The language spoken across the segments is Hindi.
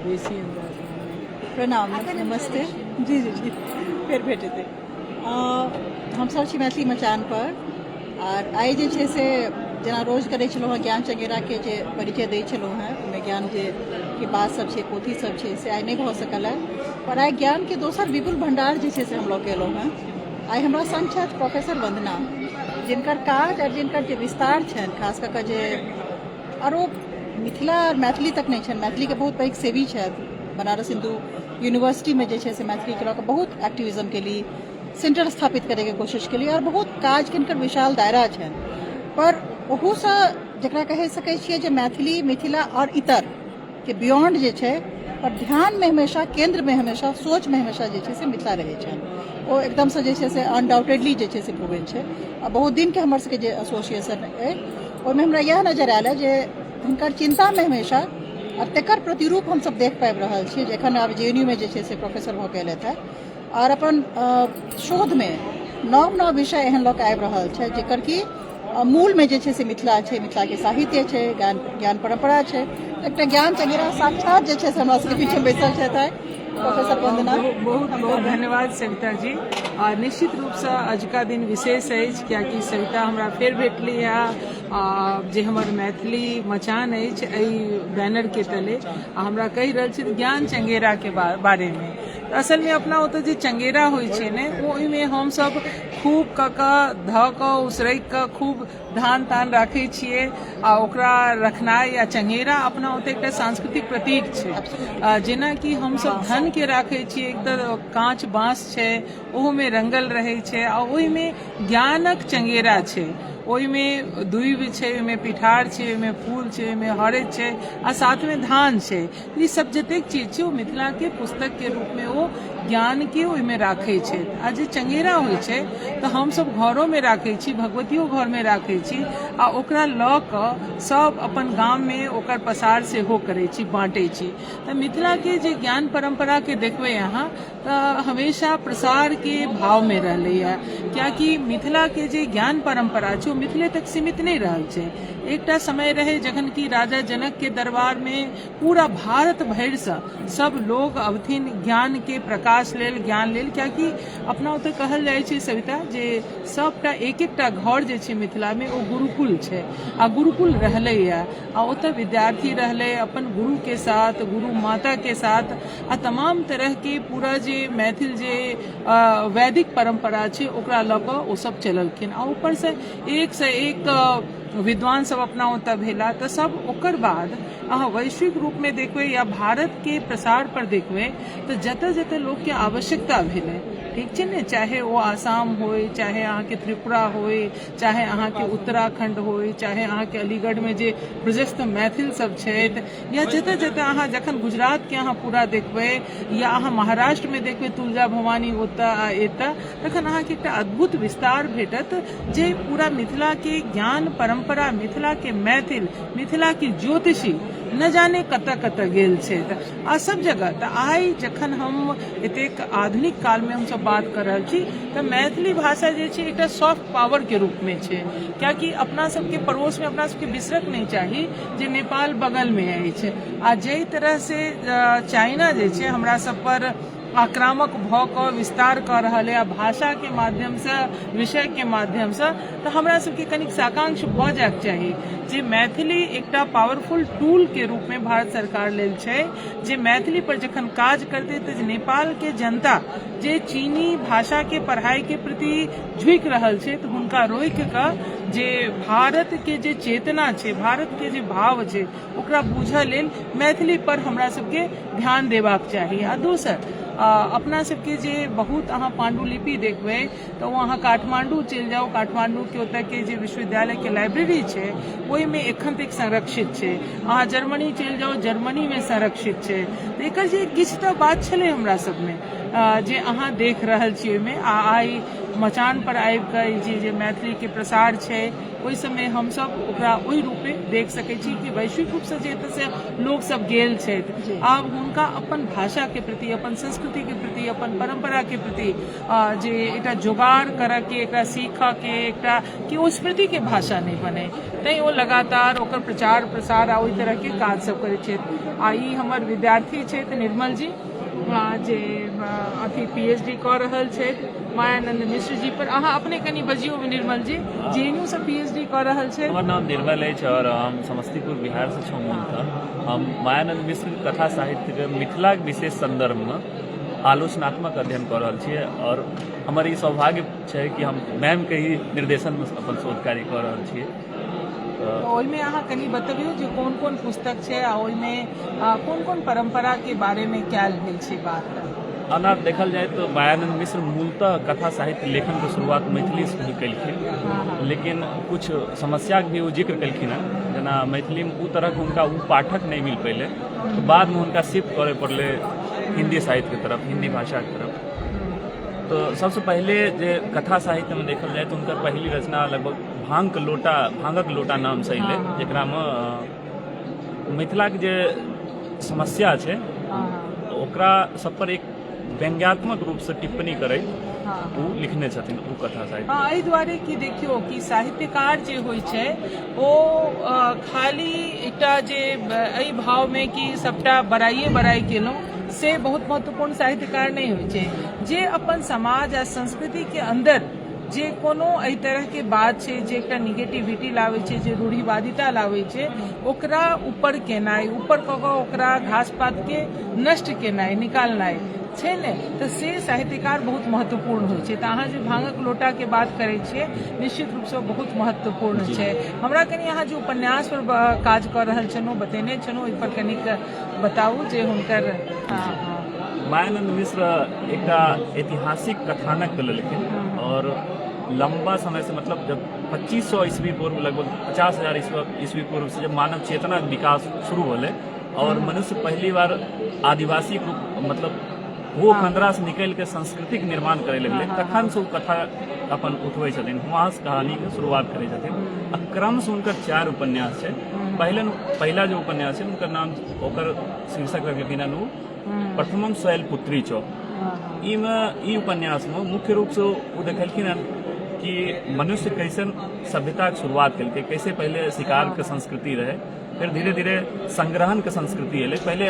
बेसी अंदाज में। प्रणाम, नमस्ते। जी जी जी, फिर भेटे थे। हम सब छी मैथिली मचान पर और आइ जे छै से जेना रोज करै छलहुँ हेँ ज्ञान चंगेरा के जे परिचय दै छलहुँ हेँ, ओहिमे ज्ञान जे के बात सब छै, पोथी सब छै, से आइ नहि भऽ सकल है। पर आइ ज्ञान के दोसर विपुल भंडार जे छै से हम लऽ के एलहुँ हेँ। आइ हमरा संग छथि प्रोफेसर वंदना, जिनकर काज और जिनकर जे विस्तार छनि, खास कऽ कऽ जे आरो मिथिला और मैथिली तक नहीं छनि, मैथिली के बहुत पैघ सेवी छथि। बनारस हिंदू यूनिवर्सिटी में जे छै से मैथिली के लऽ कऽ बहुत एक्टिविज्म के लिए सेंटर स्थापित करे के कोशिश के लिए और बहुत काज के हिनकर विशाल दायरा छनि। पर ओहूसँ जकरा कहि सकै छियै जे मैथिली, मिथिला और इतर के बियॉन्ड जे छै, पर ध्यान में हमेशा, केंद्र में हमेशा, सोच में हमेशा जे छै से मिथिला रहै छनि। ओ एकदम से जे छै से अनडाउटेडली जे छै से प्रूवन छै। आ बहुत दिन के हमर सबके जे एसोसिएशन अइ, ओहिमे हमरा यह नजर आयल है जे हुनकर चिंता में हमेशा और तेकर प्रतिरूप हम सब देख पाबि रहल छियै। जखन आब JNU में जे छै से प्रोफेसर भऽ गेल है और अपन शोध में नव नव विषय एहन लऽ कऽ आबि रहल छै जेकर कि मूल में जे छै से मिथिला छै, मिथिला के साहित्य छै, ज्ञान परंपरा छै। एकटा ज्ञान चंगेरा साक्षात जे छै से हमरा सबके पीछे बैसल छथि प्रोफेसर वंदना। बहुत बहुत धन्यवाद सविता जी। और निश्चित रूप से अजुका दिन विशेष है, कियाकि सविता हमरा फेर भेटली है जे हमर मैथिली मचान अछि एहि बैनर के तले हमरा कहि रहल छी ज्ञान चंगेरा के बारे में। तो असल में अपना ओतऽ जे चंगेरा होइ छै ने, ओहिमे हम सब खूब धऽ कऽ उसरैग कऽ खूब ध्यान तान राखै छियै आ ओकरा रखनाइ या चंगेरा अपना ओतऽ एकटा सांस्कृतिक प्रतीक छै। जेना कि हम सब धन के राखै छियै, एक तऽ कांच बांस छै, ओहो में रंगल रहै छै आ ओहिमे ज्ञानक चंगेरा छै। ओहिमे दूइब छै, ओहिमे पिठार छै, ओहिमे फूल छै, ओहिमे हरैद छै आ साथ में धान छै। ई सब जतेक चीज छै, ओ मिथिला के पुस्तक के रूप में ओ ज्ञान के ओहिमे राखै छै। आ जे चंगेरा होइ छै तऽ हम सब घरों में राखै छी, भगवतियो घर में राखै छी आ ओकरा लऽ कऽ सब अपन गाम में ओकर प्रसार सेहो करै छी, बाँटै छी। तऽ मिथिला के जे ज्ञान परंपरा के देखबै अहाँ तऽ हमेशा प्रसार के भाव में रहलैया, कियाकि मिथिला के जे ज्ञान परंपरा छै मिथिले तक सीमित नहीं रहल छै। एकटा समय रहे जखन कि राजा जनक के दरबार में पूरा भारत भरि से सब लोग अबथिन ज्ञान के प्रकाश लेल, ज्ञान लेल, कियाकि अपना ओतऽ कहल जाइ छै सविता जे सबटा एक एकटा घर जे छै मिथिला में ओ गुरुकुल छै आ गुरुकुल रहलैया आ ओतऽ विद्यार्थी रहले अपन गुरु के साथ, गुरु माता के साथ आ तमाम तरह के पूरा जे मैथिल जे वैदिक परंपरा छै ओकरा लऽ कऽ ओ सब चललखिन। आ ऊपर से एक विद्वान सब अपना ओतऽ भेला तऽ सब ओकर बाद अहाँ वैश्विक रूप में देखबै या भारत के प्रसार पर देखबै तऽ जतऽ जतऽ लोग के आवश्यकता भेलै, ठीक छै ने, चाहे वो आसाम होय, चाहे अहाँ के त्रिपुरा होय, चाहे अहाँ के उत्तराखंड होय, चाहे अहाँ के अलीगढ़ में जे प्रशस्त मैथिल सब छथि, या जतऽ जतऽ अहाँ जखन गुजरात के अहाँ पूरा देखबै या अहाँ महाराष्ट्र में देखबै तुलजा भवानी ओतऽ आ एतऽ, तखन अहाँ के एकटा अद्भुत विस्तार भेटत जे पूरा मिथिला के ज्ञान परंपरा, मिथिला के मैथिल, मिथिला के ज्योतिषी न जाने कतऽ कतऽ गेल छै। आ सब जगह तऽ आइ जखन हम एतेक आधुनिक काल में हम सब बात कर रहल छी तऽ मैथिली भाषा जे छै एकटा सॉफ्ट पावर के रूप में छै, कियाकि अपना सबके पड़ोस में अपना सबके बिसरक नहीं चाही जे नेपाल बगल में अछि आ जै तरह से चाइना जे छै हमरा सब पर आक्रामक भऽ कऽ विस्तार कऽ रहल है भाषा के माध्यम से, विषय के माध्यम से, तऽ हमरा सबके कनिक साकांक्ष भऽ जायक चाही जे मैथिली एकटा पावरफुल टूल के रूप में भारत सरकार लेल छै, जे मैथिली पर जखन काज करते तऽ नेपाल के जनता जे चीनी भाषा के पढ़ाई के प्रति झुकि रहल छै तऽ हुनका रोकि कऽ जे भारत के जे चेतना छै, भारत के जे भाव छै ओकरा बूझऽ लेल मैथिली पर हमरा सबके ध्यान देबाक चाही। आ दोसर अपना सबके जे बहुत अहाँ पांडुलिपि देखबै तऽ वो अहाँ काठमांडू चलि जाउ, काठमांडू के ओतऽ के जे विश्वविद्यालय के लाइब्रेरी छै ओहिमे एखन तक संरक्षित छै। अहाँ जर्मनी चलि जाउ, जर्मनी में संरक्षित छै। तऽ एकर जे किछु तऽ बात छलै हमरा सबमे जे अहाँ देख रहल छी ओहिमे, आ आइ मचान पर आबि कऽ जे मैथिली के प्रसार छै ओहि समय हम सब ओकरा ओहि रूपे देख सकै छी कि वैश्विक रूप से जे एतऽ से लोग सब गेल छथि आब हुनका अपन भाषा के प्रति, अपन संस्कृति के प्रति, अपन परंपरा के प्रति जे एकटा जोगाड़ करऽ के, एकरा सीखऽ के, एकटा कि ओ स्मृति के भाषा नहीं बने, तैं ओ लगातार ओकर प्रचार प्रसार आ ओहि तरह के काज सब करै छथि। आ ई हमर विद्यार्थी छथि निर्मल जी जे अथी पीएचडी कऽ रहल छथि मायानंद मिश्र जी पर। अहाँ अपने कनी बजियो निर्मल जी, जेएनयू से पीएचडी कर रहल छथि। हमर नाम निर्मल अछि और हम समस्तीपुर बिहार से छौ मूलतः। हम मायानंद मिश्र कथा साहित्य के मिथिला विशेष संदर्भ में आलोचनात्मक अध्ययन कर रहल छियै और हमर ई सौभाग्य छै कि हम मैम के ही निर्देशन में अपन शोध कार्य कर रहल छियै। ओहिमे अहाँ कनी बतबियौ जे कोन कोन पुस्तक छै आ ओहिमे कोन कोन परंपरा के बारे में कयल गेल छै बात। अना देखल जाए तो मायानंद मिश्र मूलतः कथा साहित्य लेखन के शुरुआत मैथिली से ही कलखिन, लेकिन कुछ समस्या के भी वो जिक्र कलखिन है, जना मैथिली में उ तरह के उनका उ पाठक नहीं मिल पड़े, तो बाद में उनका शिफ्ट करे पड़ले हिंदी साहित्य की तरफ, हिंदी भाषा की तरफ। तो सबसे पहले जे कथा साहित्य में देखल जाए तो उनका पहली रचना लगभग भांगक लोटा नाम से अइले, जेकरा में मिथिला के जे समस्या छै ओकरा सब पर एक व्यंग्यात्मक रूप से टिप्पणी करे वो लिखने छथिन वो कथा साहित्य। एहि दुआरे कि देखियो कि साहित्यकार जे होइ छै ओ खाली एकटा जे एहि भाव में कि सबटा बड़ाई केलहुँ से बहुत महत्वपूर्ण साहित्यकार नहीं होइ छै। जे अपन समाज आ संस्कृति के अंदर जे कोनो एहि तरह के बात छै जे एकटा निगेटिविटी लावे छै, जे रूढ़िवादिता लावे छै, ओकरा ऊपर केनाइ, ऊपर कऽ कऽ ओकरा घास पात के नष्ट केनाइ, निकालनाइ छै ने, तो से साहित्यकार बहुत महत्वपूर्ण होइ छै। तऽ अहाँ जे भांगक लोटा के बात करै छियै निश्चित रूप से बहुत महत्वपूर्ण छै। हमरा कनी अहाँ जे उपन्यास पर काज कऽ रहल छलहुँ, बतेने छलहुँ, ओहि पर कनिक बताउ जे हुनकर। मायानंद मिश्र एक ऐतिहासिक कथानक लेलखिन और लंबा समय से, मतलब जब 2500 ईस्वी पूर्व, लगभग 50,000 ईस्वी पूर्व से जब मानव चेतना के विकास शुरू होले और मनुष्य पहली बार आदिवासी रूप, मतलब वो खंडरा से निकल के सांस्कृतिक निर्माण करे लगले, तखन से कथा अपन उठबै छथिन, वहाँ से कहानी के शुरुआत करे छथिन। क्रम से उनकर 4 उपन्यास है। पहला जो उपन्यास है उनका नाम, ओकर शीर्षक रखलखिन प्रथमम शैलपुत्री चौ। ई उपन्यास में मुख्य रूप से वो देखलखिन कि मनुष्य कैसे सभ्यता के शुरुआत कल, कैसे पहले शिकार के संस्कृति रहे, फिर धीरे धीरे संग्रहण के संस्कृति है। पहले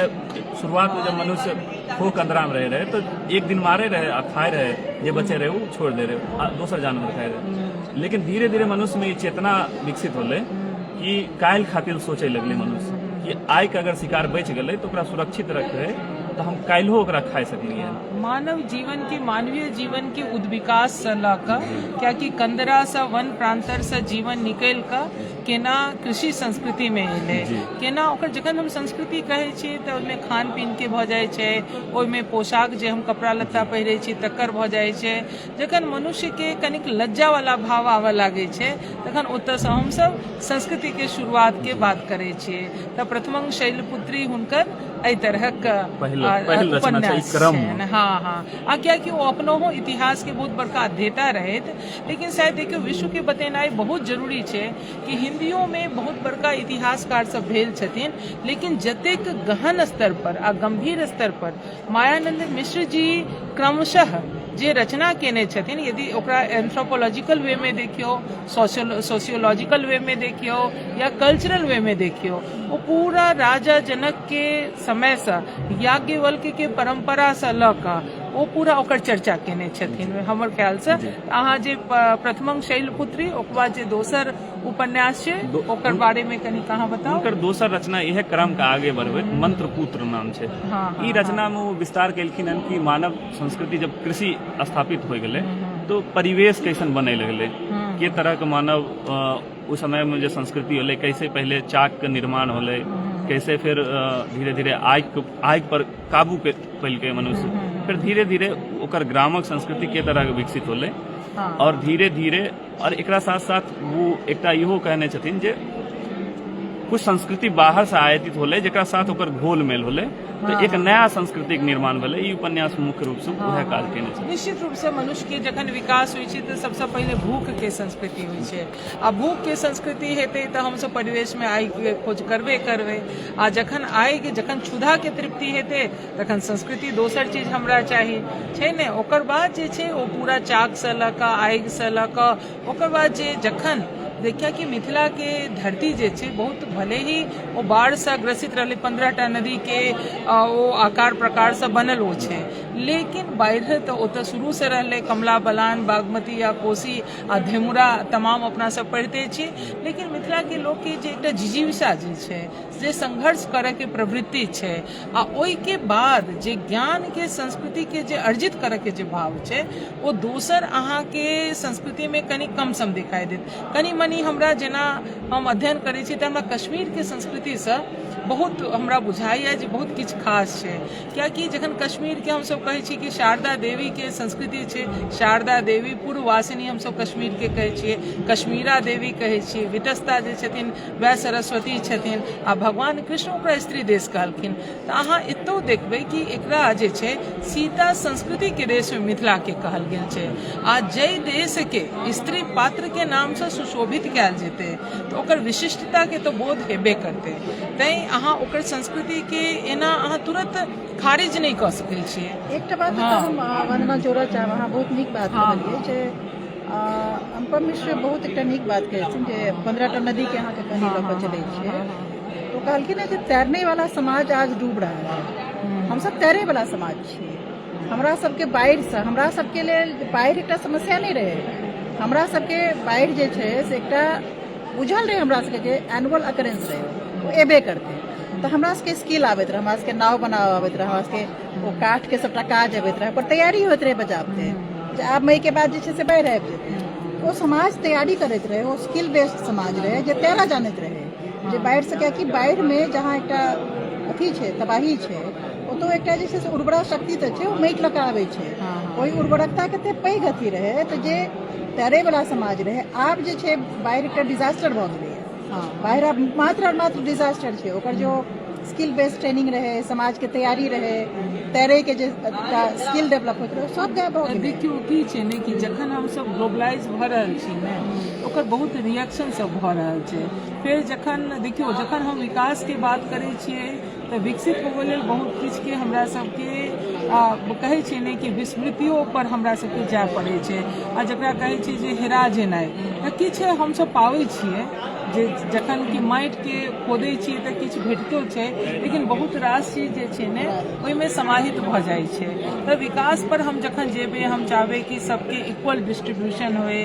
शुरुआत में जब मनुष्य खोक अंदरा में रहे तो एक दिन मारे रहे आ खाए रहे, जे बचे रहे वो छोड़ दे रहे, दूसरा जानवर खाए रहे। लेकिन धीरे धीरे मनुष्य में ये चेतना विकसित होले कि काल्हि खातिर सोचे लगले मनुष्य कि आइ के अगर शिकार बच गए तो ओकरा सुरक्षित रखे तो हम काल्हो ओकरा खाए सकलिए। मानव जीवन के, मानवीय जीवन के उद्विकास से ल क, कियाकि कंदरा से वन प्रांतर से जीवन निकल क केना कृषि संस्कृति में एले, केना ओकर जखन हम संस्कृति कहे छी तो ओहिमे खान पीन के भ जाय छै, ओहिमे पोशाक जे हम कपड़ा लत्ता पहिरे छी तकर भ जाय छै। जखन मनुष्य के कनिक लज्जा वाला भाव आवे लागे छै तखन ओतऽ से हम सब संस्कृति के शुरुआत के बात करे छियै। तऽ प्रथमं शैलपुत्री हुनकर एहि तरहक उपन्यास छनि। हाँ आ कियाकि वो अपनो हो इतिहास के बहुत बड़का अध्येता रहैत, लेकिन शायद देखियो विश्व के बतेनाइ बहुत जरूरी छै कि हिंदियों में बहुत बड़का इतिहासकार सब भेल छथिन, लेकिन जतेक गहन स्तर पर आ गंभीर स्तर पर मायानंद मिश्र जी क्रमशः जे रचना केने छथिन, यदि ओकरा एंथ्रोपोलॉजिकल वे में देखियो, सोशियोलॉजिकल वे में देखियो या कल्चरल वे में देखियो, वो पूरा राजा जनक के समय से याज्ञवल्क्य के परंपरा से ल क वो पूरा ओकर चर्चा केने छथिन हमर ख्याल से। अहाँ जे प्रथमं शैलपुत्री, ओकर बाद जे दोसर उपन्यास छै ओकर बारे में कनी कहाँ बताओ। ओकर दोसर रचना यह क्रम का आगे बढ़बे मंत्रपुत्र नाम छै। ई रचना में वो विस्तार केलखिन हन कि मानव संस्कृति जब कृषि स्थापित हो गए तो परिवेश कैसन बने लगले, के तरह के मानव उस समय में जो संस्कृति होले, कैसे पहले चाक के निर्माण होले, कैसे फिर धीरे धीरे आग पर काबू कैल के मनुष्य, फिर धीरे धीरे ओकर ग्रामक संस्कृति के तरह के विकसित होले। और धीरे धीरे और एकरा साथ साथ वो एकटा इहो कहने छथिन जे कुछ संस्कृति बाहर से आयातित होले जेकरा साथ ओकर घोल मेल होले, तो एक नया संस्कृति के निर्माण भेलै। ई उपन्यास मुख्य रूप से वह काज केने छै। निश्चित रूप से मनुष्य के जखन विकास होइ छै तो सबसे पहले भूख के संस्कृति होइ छै, आ भूख के संस्कृति हेतै तो हम सब परिवेश में आय के खोज करबे करबै, आ जखन आय के जखन क्षुधा के तृप्ति हेतै तखन संस्कृति दोसर चीज हमरा चाही छै ने। ओकर बाद जे छै ओ पूरा चाक से लऽ कऽ आगि से लऽ कऽ ओकर बाद जे जखन देखिया कि मिथिला के धरती जे छै बहुत भले ही वो बाढ़ से ग्रसित रहले, 15टा नदी के वो आकार प्रकार से बनल वो छै, लेकिन बाढ़ तो ओतऽ शुरू से रहले। कमला बलान, बागमती या कोसी आ धेमुरा तमाम अपना सब पढ़ते छी, लेकिन मिथिला के लोग के जे एकटा जिजीविषा जे छै, जे संघर्ष करे के प्रवृत्ति छै, आ ओई के बाद जे ज्ञान के संस्कृति के जे अर्जित करे के जे भाव छै, वो दोसर अहाँ के संस्कृति में कनी कम सम दिखाई देत। कनी मनी हमरा जेना हम अध्ययन करै छी तऽ हमरा कश्मीर के संस्कृति से बहुत हमरा बुझाइए जे बहुत किछु खास छै, कियाकि जखन कश्मीर के हम सब कहै छी कि शारदा देवी के संस्कृति छै, शारदा देवी पूर्ववासिनी हम सब कश्मीर के कहै छियै, कश्मीरा देवी कहै छियै, वितस्ता जे छथिन वह सरस्वती छथिन, आ भगवान कृष्ण ओकरा स्त्री देश कहलखिन। तऽ अहाँ एतौ देखबै कि एकरा जे छै सीता संस्कृति के देश में मिथिला के कहल गेल छै, आ जय देश के स्त्री पात्र के नाम से सुशोभित कयल जेतै तऽ ओकर विशिष्टता के तो बोध हेबे करतै। तैं अहाँ ओकर संस्कृति के एना अहाँ तुरंत खारिज नहीं कऽ सकै छियै। एकटा बात हम वंदना जोड़ऽ चाहब, अहाँ बहुत नीक बात कहलियै जे अनुपम मिश्र बहुत एकटा नीक बात कहलखिन जे 15टा नदी के अहाँके कहानी लऽ कऽ चलै छियै, तो कहलखिन है जे तैरने वाला समाज आज डूब रहा है। हम सब तैरे वाला समाज छियै, हमरा सबके बाढ़ि से हमरा सबके लेल बाढ़ि एकटा समस्या नहीं रहे। हमरा सबके बाढ़ि जे छै से एकटा बुझल रहे, हमरा सबके जे एनुअल अकरेंस रहे वो एबे करते। तो हमरा सबके स्किल आबैत रहे, हमरा सबके नाव बनाबऽ आबैत रहे, हमरा सबके वो काठ के सबटा काज आबैत रहे, पर तैयारी होइत रहे बजाबते जे आब मई के बाद जे छै से बाढ़ि आबि जेतै। वो समाज तैयारी करैत रहे, वो स्किल बेस्ड समाज रहे जे तैरऽ जानैत रहे जे बाढ़ि से, कियाकि बाढ़ि में जहाँ एकटा अथी छै तबाही छै, तो एकटा जे छै से उर्वरा शक्ति तऽ छै, ओ माटि लऽ कऽ आबै छै, ओहि उर्वरकता कते पैघ अथी रहे। तऽ जे तैरे वाला समाज रहे, आब जे छै बाढ़ि एकटा डिजास्टर भऽ गेलै। बाढ़ि आब मात्र और मात्र डिजास्टर छै, ओकर जो स्किल बेस्ड ट्रेनिंग रहे, समाज के तैयारी रहे, तैरे के जे स्किल डेवलप होइत रहे, सब गायब भऽ गेलै। देखियौ की छै ने कि जखन हम सब ग्लोबलाइज भऽ रहल छी ने, ओकर बहुत रिएक्शन सब भऽ रहल छै। फिर जखन देखियौ जखन हम विकास के बात करै छियै तऽ विकसित होबे लेल बहुत किछु के हमरा सबके कहै छै ने कि विस्मृतियों पर हमरा सबके जाय पड़ै छै, आ जकरा कहै छै जे हेरा जेनाइ, तऽ किछु हम सब पाबै छियै जे जखन कि माटि के खोदै छियै तऽ किछु भेटतो छै, लेकिन बहुत रास चीज जे छै ने ओहिमे समाहित भऽ जाइ छै। तऽ विकास पर हम जखन जेबै, हम चाहबै कि सबके इक्वल डिस्ट्रीब्यूशन होए,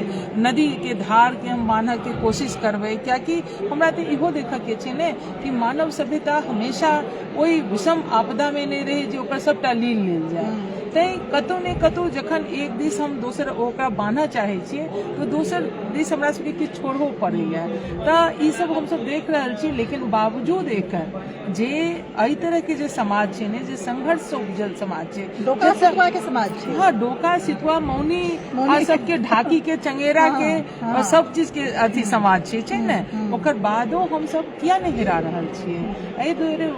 नदी के धार के हम बान्हऽ के कोशिश करबै, कियाकि हमरा तऽ इहो देखऽ के छै ने कि मानव सभ्यता हमेशा ओहि विषम आपदा में नहीं रहे जे ओकर सबटा लीन लेल जाए। तैं कतौ ने कतौ जखन एक दिस हम दोसर ओकरा बान्हऽ चाहै छियै तो दोसर दिस हमरा सबके किछु छोड़हो पड़ैया। तऽ ई सब हम सब देख रहल छी, लेकिन बावजूद एकर जे एहि तरह के जे समाज छै ने, जे संघर्ष से उपजल समाज छै, डोका सितुआ के समाज छै। हाँ, डोका सितुआ मौनी आ सबके ढाकी के चंगेरा के और सब चीज के अथी समाज छै ने, ओकर बादो हम सब किया नहीं हेरा रहल छियै? एहि दुआरे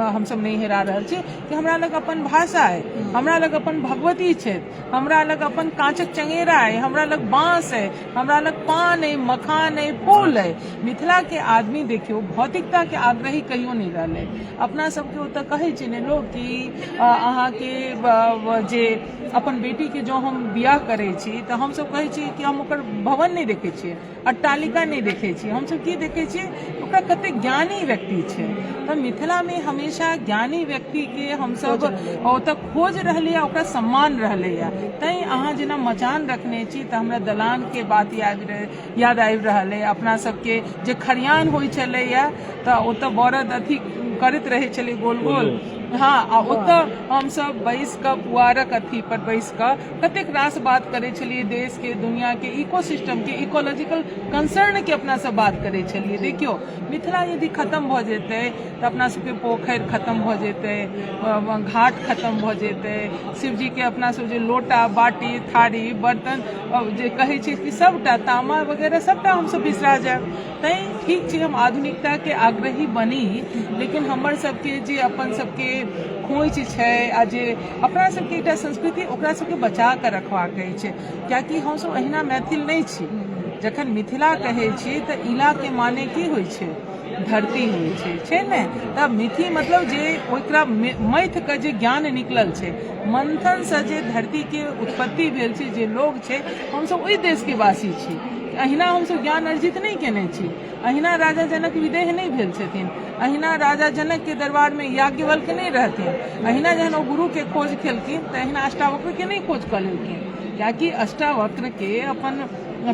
हम सब नहीं हेरा रहल छियै कि हमरा लग अपन भाषा है, हमरा लग अपन भगवती छै, हमरा लग अपन कांचक चंगेरा है, हमरा लग बांस है, हमरा लग पान है, मखान है, फूल है। मिथिला के आदमी देखियो भौतिकता के आग्रही कहियो नहीं रहले। अपना सबके ओतऽ कहै छै ने लोग कि अहाँ के जे अपन बेटी के जो हम बियाह करै छी तऽ हम सब कहै छी कि हम ओकर भवन नहीं देखै छियै, अट्टालिका नहीं देखै छियै, हम सब की देखै छियै ओकरा कते ज्ञानी व्यक्ति छै। तऽ मिथिला में हमेशा ज्ञानी व्यक्ति के हम सब ओतऽ खोज रहलै, ओकरा सम्मान रहलैया। तैं अहाँ जेना मचान रखने छी तऽ हमरा दलान के बात याद आबि रहल है। अपना सबके जे खरियान होइ छलैया तऽ ओतऽ बरद अथी करैत रहे छलै गोल गोल, हाँ, आ ओतऽ हम सब बैस कऽ पुआरक अथी पर बैस कऽ कतेक रास बात करे छलियै, देश के दुनिया के इकोसिस्टम के इकोलॉजिकल कंसर्न के अपना सब बात करे छलियै। देखियो मिथिला यदि खत्म भऽ जेतै तऽ अपना सबके पोखरि खत्म भऽ जेतै, घाट खत्म भऽ जेतै, शिवजी के अपना सब जे लोटा बाटी थारी बर्तन जे कहै छै कि सबटा तामा वगैरह सबटा हम सब बिसरा जायब। तैं ठीक छै हम आधुनिकता के आग्रही बनी, लेकिन हमर सबके जे अपन सबके खोज छै आ जे अपना सबके एकटा संस्कृति ओकरा सबके बचा कऽ रखबाक अछि, कियाकि हमसब अहिना मैथिल नहि छी। जखन मिथिला कहै छी तऽ इला के माने की होइ छै, धरती होइ छै ने। तब मिथि मतलब जे ओकरा मैथ के जे ज्ञान निकलल छै, मंथन से जे धरती के उत्पत्ति भेल छै, जे लोग छै हमसब ओहि देश के वासी छी। अहिना हमसब ज्ञान अर्जित नहीं केने छी, अहिना राजा जनक विदेह नहीं भेल छथिन, अहिना राजा जनक के दरबार में याज्ञवल्क्य नहीं रहथिन, अहिना जहन ओ गुरु के खोज केलखिन तऽ अहिना अष्टावक्र के नहीं खोज कऽ लेलखिन, कियाकि अष्टावक्र के अपन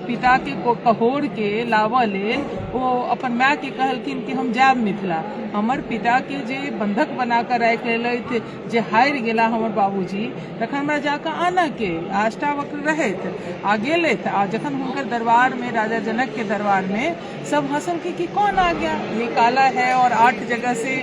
पिता के कहोर के लावऽ लेल ओ अपन माय के कहलखिन कि हम जायब मिथिला। हमर पिता के जे बंधक बना कऽ राखि लेलथि, जे हारि गेला हमर बाबूजी, तखन हमरा जाकऽ आनऽ के अष्टावक्र रहथि आ गेलथि। आ जखन हुनकर दरबार में, राजा जनक के दरबार में सब हंसल कि कौन आ गया, ये काला है और 8 जगह से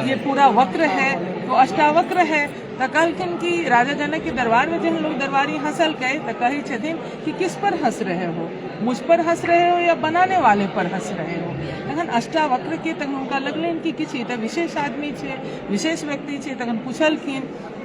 ये पूरा वक्र है, तो अष्टावक्र है। तो कहलखिन कि राजा जनक के दरबार में जब लोग दरबारी हंसल गए तो कहे छथिन कि किस पर हंस रहे हो, मुझ पर हंस रहे हो या बनाने वाले पर हंस रहे हो। तखन अष्टावक्र के तखन हुनका लगलनि कि किछु तऽ विशेष आदमी छै, विशेष व्यक्ति छै। तखन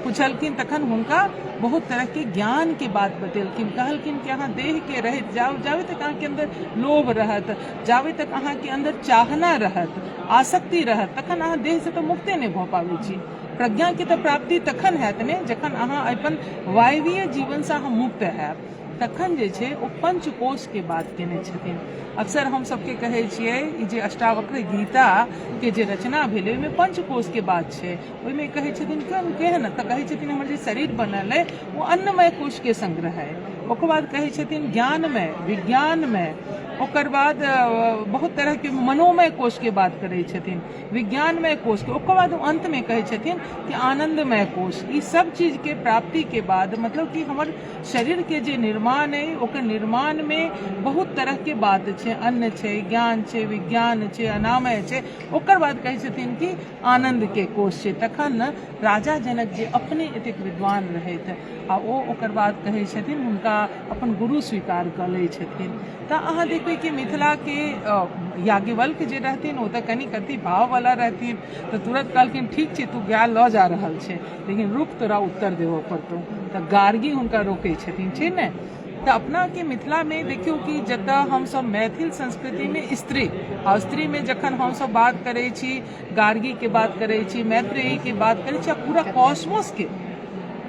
पूछलखिन तखन हुनका बहुत तरह के ज्ञान के बात बतेलखिन, कहलखिन कि अहाँ देह के रहत जावे तक अहाँ के अंदर लोभ रहत, जावे तक अहाँ के अंदर चाहना रहत, आसक्ति रहत, तखन अहाँ देह से तो मुक्ते नहीं भऽ पाबै छी। प्रज्ञा की तो प्राप्ति तखन हैत ने जखन अहाँ अपन वायवीय जीवन से अहाँ मुक्त हैब। तखन जे छै ओ पंचकोश के बात केने छथिन। अक्सर हम सबके कहै छियै ई जे अष्टावक्र गीता के जे रचना भेलै ओहिमे पंचकोश के बात छै। ओहिमे कहै छथिन केहन तऽ कहै छथिन हमर जे शरीर बनल है वो अन्नमय कोश के संग्रह है। ओकर बाद कहै छथिन ज्ञानमय, विज्ञानमय, ओकर बाद बहुत तरह के मनोमय कोश के बात करै छथिन, विज्ञानमय कोश के। ओकर बाद अंत में कहै छथिन कि आनंदमय कोश। ई सब चीज के प्राप्ति के बाद मतलब कि हमर शरीर के जे निर्माण है ओकर निर्माण में बहुत तरह के बात छै, अन्न छै, ज्ञान छै, विज्ञान छै, अनामय छै। ओकर बाद कहै छथिन कि आनंद के कोश छै। तखन राजा जनक जे अपने एतेक विद्वान रहथि आ ओ ओकर बाद कहै छथिन हुनका अपन गुरु स्वीकार कऽ लै छथिन। तऽ अहाँ देखबै कि मिथिला के याज्ञवल्क्य जे रहथिन ओ तऽ कनि कति भाव वाला रहथिन, तऽ तुरंत कहलखिन ठीक छै तू ज्ञान लऽ जा रहल छै लेकिन रुक तोरा उत्तर देबऽ पड़तौ। तऽ गार्गी हुनका रोकै छथिन, छै ने। तऽ अपना के मिथिला में देखियो कि जतऽ हम सब मैथिल संस्कृति में स्त्री आ स्त्री में जखन हम सब बात करै छी, गार्गी के बात करै छी, मैत्रेयी के बात करै छी, आ पूरा कॉस्मोस के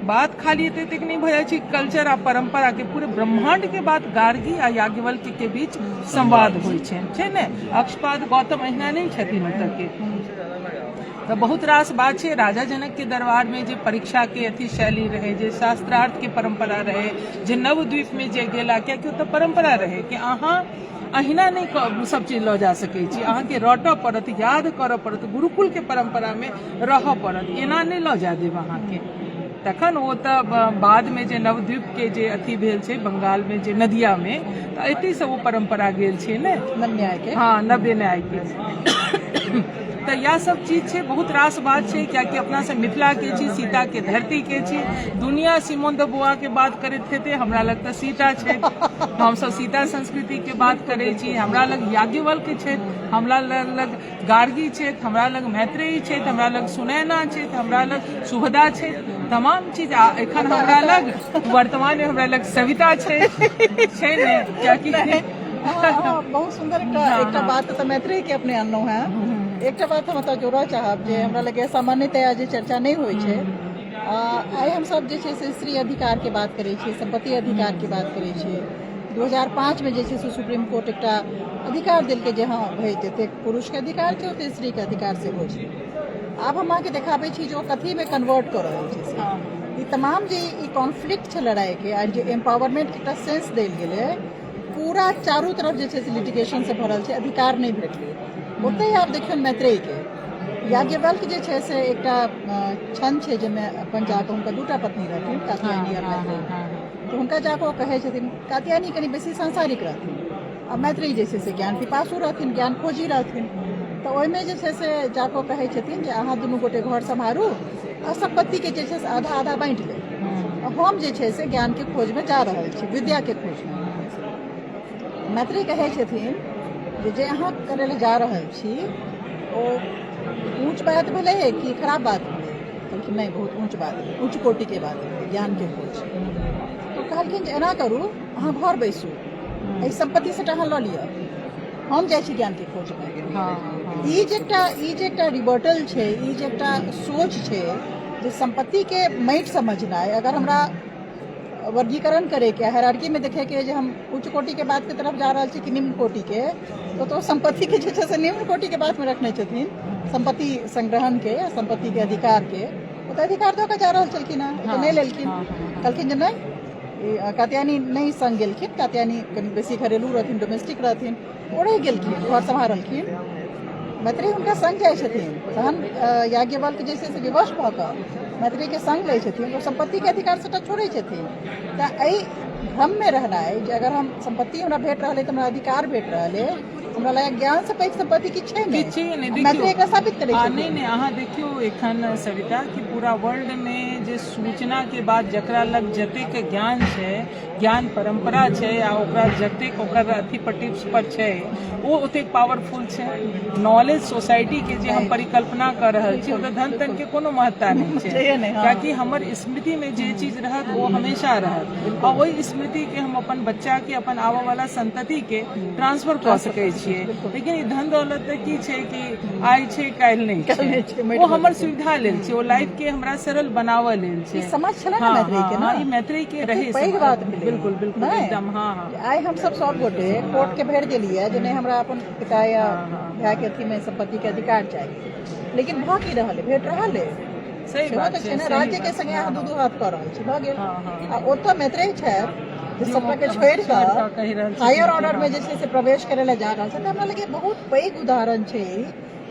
बात खाली एतेक नहीं भऽ जाइ छै कल्चर आ परंपरा के, पूरे ब्रह्मांड के बात गार्गी आ याज्ञवल्क्य के बीच संवाद होइ छै ने। अक्षपाद गौतम अहिना नहीं छथिन ओतऽ के। तऽ बहुत रास बात छै। राजा जनक के दरबार में जे परीक्षा के अथी शैली रहे, जे शास्त्रार्थ के परंपरा रहे, जे नवद्वीप में जे गेला, कियाकि ओतऽ परंपरा रहे कि अहाँ अहिना नहीं सब चीज लऽ जा सकै छी, अहाँ के रटऽ पड़त, याद करऽ पड़त, गुरुकुल के परंपरा में रहऽ पड़त, एना नहीं लऽ जा देब अहाँ के। तखन ओ तऽ बाद में जे नवद्वीप के जे अथी भेल छै बंगाल में जे नदिया में, तऽ एतै से वो परंपरा गेल छै ने, नव्य के। हाँ, नव्य न्याय के। तऽ यह सब चीज छै, बहुत रास बात छै, कियाकि अपना सब मिथिला के छी, सीता के धरती के छी। दुनिया सिमोन द बुआ के बात करैत हेतै, हमरा लग तऽ सीता छै, हम सब सीता संस्कृति के बात करै छी। हमरा लग याज्ञवल्क्य छै, हमरा लग गार्गी छै, हमरा लग मैत्रेयी छै, हमरा लग सुनैना छै, हमरा लग सुभदा छै, तमाम चीज एखन हमरा लग वर्तमान में हमरा लग सविता छै ने, कियाकि बहुत सुंदर एकटा बात तऽ मैत्रेयी के अपने अनलौ है। एकटा बात हम एतऽ जोड़ऽ चाहब जे हमरा लगे सामान्यतया जे चर्चा नहीं होइ छै, आइ हम सब जे छै से स्त्री अधिकार के बात करै छियै, संपत्ति अधिकार के बात करै छियै। 2005 में जे छै से सुप्रीम कोर्ट एकटा अधिकार देलकै जे हाँ भाई जतेक पुरुष के अधिकार छै ओते स्त्री के अधिकार सेहो छै। आब हम अहाँके देखाबै छी जे ओ कथी में कन्वर्ट कऽ रहल छै से। ई तमाम जे ई कॉन्फ्लिक्ट छै लड़ाई के आ जे एम्पावरमेंट के एकटा सेंस देल गेलै, पूरा चारू तरफ जे छै से लिटिगेशन से भरल छै, अधिकार नहीं भेटलै। ओतहि आप देखियौ मैत्रेयी के, याज्ञवल्क्य जे छै से एकटा छन छै जाहिमे अपन जाकऽ हुनका दूटा पत्नी रहथिन, कात्यायनी और मैत्रेयी। तो हुनका जाकऽ कहै छथिन, कात्यायनी कनि बेसी सांसारिक रहथिन आ मैत्रेयी जे छै से ज्ञान पिपासु रहथिन, ज्ञान खोजी रहथिन। तो ओहिमे जे छै से जाकऽ कहै छथिन जे अहाँ दुनू गोटे घर सम्हारू आ संपत्ति के जे छै से आधा आधा बाँटि ले, हम जे छै से ज्ञान के खोज में जा रहल छी, विद्या के खोज में। मैत्रेयी कहै छथिन जे अहाँ करे ले जा रहल छी ओ ऊंच बात भेलै कि खराब बात भेलै? कहलखिन नहीं, बहुत ऊंच बात है, उच्च कोटि के बात है, ज्ञान के खोज। तो कहलखिन जे एना करू, अहाँ घर बैसू, एहि संपत्ति से अहाँ लऽ लिअ, हम जाइ छी ज्ञान के खोज में। ई जे एकटा रिबर्टल छै, ई जे एकटा सोच छै जे संपत्ति के माटि समझनाइ, अगर हमरा वर्गीकरण करे के, हायरार्की में देखे के जे हम उच्च कोटि के बात के तरफ जा रहा छी कि निम्न कोटि के, तो संपत्ति के जे से निम्न कोटि के बात में रखने छथिन, संपत्ति संग्रहण के, संपत्ति के अधिकार के, तो अधिकार दऽ के जा रहल छलखिन हँ, नहीं लेलखिन। कहलखिन जे नहीं, कात्यायनी नहीं संग गेलखिन, कात्यायनी कनि बेसी घरेलू रहथिन, डोमेस्टिक रहथिन, ओ रहि गेलखिन, घर सम्हारलखिन। मैत्रेयी हुनका संग जाइ छथिन, तहन याज्ञवल्क्य जैसे से विवश भऽ कऽ मैत्रेयी के संग लै छथिन, ओ संपत्ति के अधिकार सबटा छोड़ै छथिन। तऽ एहि भ्रम में रहनाइ जे अगर हम संपत्ति हमरा भेट रहल है तऽ हमरा अधिकार भेट रहल है, हमरा लग ज्ञान से पैघ संपत्ति किछु छै नहि, मैत्रेयी एकरा साबित करै छै। नहीं अहाँ देखियो एखन सविता कि पूरा वर्ल्ड में जे सूचना के बाद जकरा लग जतेक ज्ञान छै, ज्ञान परंपरा छै, आ ओकरा जतेक ओकर अथी पर छै, वो ओतेक पावरफुल छै। नॉलेज सोसाइटी के जे हम परिकल्पना कर रहल छी, ओकर धन तन के कोनो महत्ता नहीं छै, कियाकि हमर स्मृति में जे चीज रहत वो हमेशा रहत, और वही स्मृति के हम अपन बच्चा के, अपन आबऽ वाला संतति के ट्रांसफर कऽ सकै छियै। लेकिन ई धन दौलत की छै कि आइ छै काल्हि नहीं छै, वो हमर सुविधा लेल छै, वो लाइफ के हमरा सरल बनावऽ लेल छै। समझ छलै ना मैत्रेयी के, ना ई मैत्रेयी के रहे पैघ बात भेलै। बिल्कुल बिल्कुल एकदम। हाँ आइ हम सब गोटे कोर्ट के भेज देलियै जे नहीं हमरा अपन पिता या भाई के अथी में संपत्ति के अधिकार चाहिए, लेकिन भऽ की रहल है, भेट रहल है। सही बात छै, राज्य के संगे अहाँ दू हाथ कऽ रहल छी, भऽ गेल। आ ओतऽ मैत्रेयी छथि जे सबटा के छोड़ि कऽ हायर ऑर्डर में जे छै से प्रवेश करे ला जा रहल छै। तऽ हमरा लगे बहुत पैघ उदाहरण छै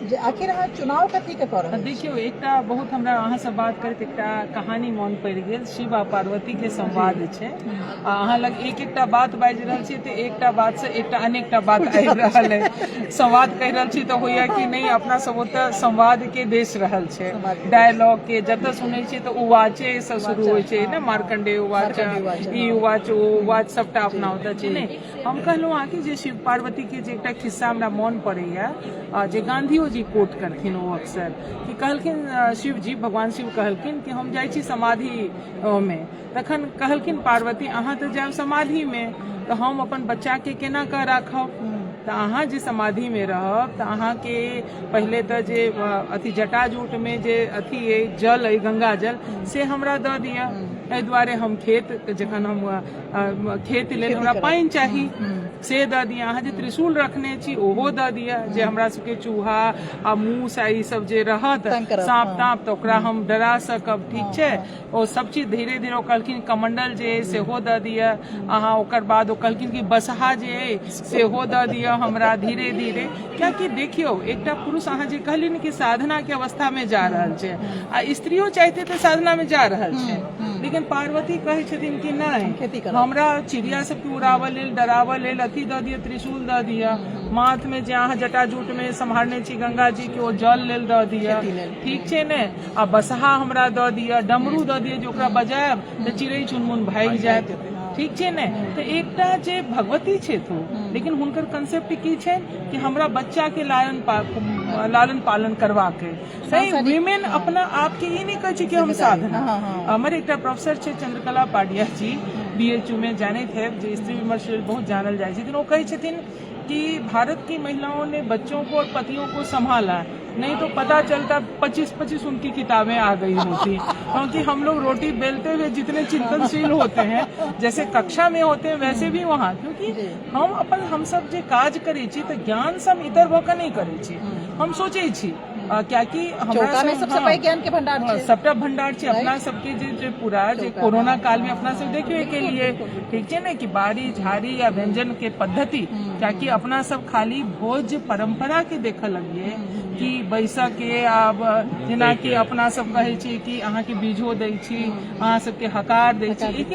जे आखिर अहाँ चुनाव कथी के कर रहल छी। देखियो एकटा बहुत हमरा अहाँ से बात करैत एकटा कहानी मन पड़ि गेल, शिव आ पार्वती के संवाद छै। अहाँ लग एकटा बात बाजि रहल छी तऽ एकटा बात से एकटा अनेकटा बात आबि रहल है। संवाद कहि रहल छी तऽ होइया कि नहीं, अपना सब ओतऽ संवाद के देश रहल छै, डायलॉग के जतऽ सुनै छी तऽ उवाचे से शुरू होइ छै ने, मार्कंडेय उवाच, ई उवाच, ओ उवाच, सबटा अपना ओतऽ छै। नहीं हम कहलहुँ अहाँ कि जे शिव पार्वती के जे एकटा खिस्सा हमरा मन पड़ैया, जे गांधियो जी कोट करथिन ओ अक्सर, कि कहलखिन शिव जी, भगवान शिव कहलखिन कि हम जाइ छी समाधि में, तखन कहलखिन पार्वती अहाँ तऽ जायब समाधि में, तऽ हम अपन बच्चा के केना कऽ राखब? तऽ अहाँ जे समाधि में रहब तऽ अहाँ के पहले तऽ जे अथी जटाजूट में जे अथी जल अइ, गंगा जल, से हमरा दऽ दिअ। एहि दुआरे हम खेत, जखन हम खेत लेल हमरा पानि चाही, से दऽ दिअ। अहाँ जे त्रिशूल रखने छी ओहो दऽ दिअ, जे हमरा सबके चूहा आ मूस आ ई सब जे रहत, सांप ताप, तऽ ओकरा हम डरा सकब, ठीक छै। ओ सब चीज धीरे धीरे कहलखिन, कमंडल जे सेहो दऽ दिअ अहाँ। ओकर बाद ओ कहलखिन कि बसहा जे सेहो दऽ दिअ हमरा, धीरे धीरे। कियाकि देखियौ एकटा पुरुष अहाँ जे कहलिन कि साधना के अवस्था में जा रहल छै, आ स्त्रियो चाहते तऽ साधना में जा रहल छै, लेकिन पार्वती कहै छथिन कि नहीं, हमरा चिड़िया सबके उड़ावऽ लेल, डरावऽ लेल अथी दऽ दिअ, त्रिशूल दऽ दिअ। माथ में जे अहाँ जटाजूट में सम्हारने छी गंगा जी के, ओ जल लेल दऽ दिअ, ठीक छै ने। आ बसहा हमरा दऽ दिअ, डमरू दऽ दिअ, जे ओकरा बजायब तऽ चिड़ै चुनमुन भागि जायत, ठीक छै ने। तऽ एकटा जे भगवती छथि, लेकिन हुनकर कंसेप्ट की छै कि हमरा बच्चा के लालन पालन करबाक है। सही वीमेन अपना आप के ई नहीं कहै छै कि हम साधना। हमर एकटा प्रोफेसर छै चंद्रकला पाडिया जी, BHU में जानैत है, जो स्त्री विमर्श बहुत जानल जाइ छथिन। ओ कहै छथिन कि भारत की महिलाओं ने बच्चों को और पतियों को संभाला, नहीं तो पता चलता 25-25 उनकी किताबें आ गई होती। क्योंकि हम लोग रोटी बेलते हुए जितने चिंतनशील होते हैं, जैसे कक्षा में होते हैं, वैसे भी वहाँ, क्योंकि हम सब जे काज करै छी तऽ ज्ञान सब इतर भऽ कऽ नहीं करै छी, हम सोचै छी कियाकि हमरा सबसे पैघ ज्ञान के भंडार छै, सबटा भंडार छै अपना सबके। जे पूरा जे कोरोना काल में अपना सब देखियो के लिए, ठीक छै ने, कि बारी झाड़ी या व्यंजन के पद्धति, कियाकि अपना सब खाली भोज परंपरा के देखऽ लगिए कि बैसऽ के। आब जेना कि अपना सब कहै छी कि अहाँ के बीजो दै छी, अहाँ सबके हकार दै छी, एक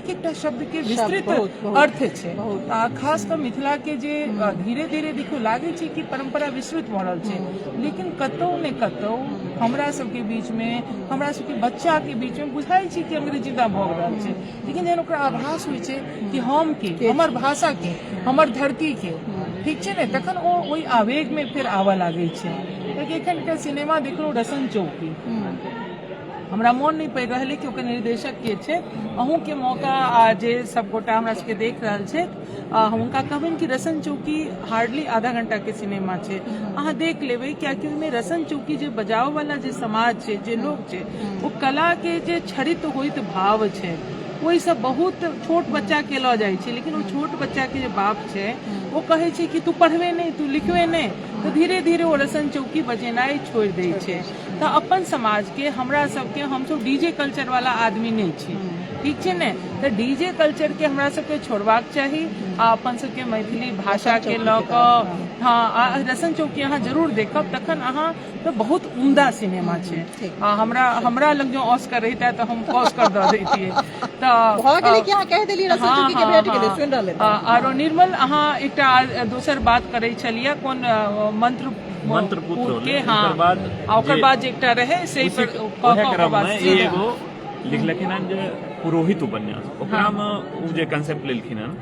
एकटा शब्द के विस्तृत अर्थ छै। आ खास कऽ मिथिला के जे धीरे धीरे देखो लागे छै कि परंपरा विस्तृत भऽ रहल छै, लेकिन कतौ ने कतौ हमरा सबके बीच में, हमरा सबके बच्चा के बीच में बुझाई छै कि अंग्रेजीता भऽ रहल छै। लेकिन जहन ओकरा आभास होइ छै कि हम के, हमर भाषा के, हमर धरती के, ठीक है ने तखन ओ ओई आवेग में फिर आवा लागे छे कियाकि एखन के सिनेमा देखलो रसन चौकी हमरा मोन नहीं पड़ रहा कि ओकर निर्देशक के छे अहूँ के मौका जे सब गोटा हमरा सबके देख रहल छे हुनका कहबनि कि रसन चौकी हार्डली आधा घंटा के सिनेमा छे अहाँ देख लेबै कियाकि ओहिमे रसन चौकी जे बजाव वाला जे समाज छे जे लोग छे वो कला के जे छरित होइत भाव छे वही सब बहुत छोट बच्चा के लऽ जाइ छै लेकिन वो छोट बच्चा के जे बाप छै वो कहे छै कि तू पढ़बे नहीं तू लिखबे नहीं तो धीरे धीरे वो रसन चौकी बजेनाइ छोड़ दै छै तऽ अपन समाज के हमरा सबके हमसब डीजे कल्चर वाला आदमी नहीं छी ठीक छै ने तऽ डीजे कल्चर के हमरा सबके छोड़बाक चाही आ अपन सबके मैथिली भाषा के लऽ कऽ हाँ रसन चौकी अहाँ जरूर देखब तखन अहाँ तो बहुत उम्दा सिनेमा छै हमरा लग जो ऑस्कर रहिता तो हम ऑस्कर दऽ दैतियै आरो निर्मल अहाँ एकटा दोसर बात करै छलियै कोन मंत्रपुत्र के हाँ ओकर बाद जे एकटा रहे से एगो लिखलखिन हन जे पुरोहित उपन्यास ओकरामे उ जे कंसेप्ट लेलखिन हन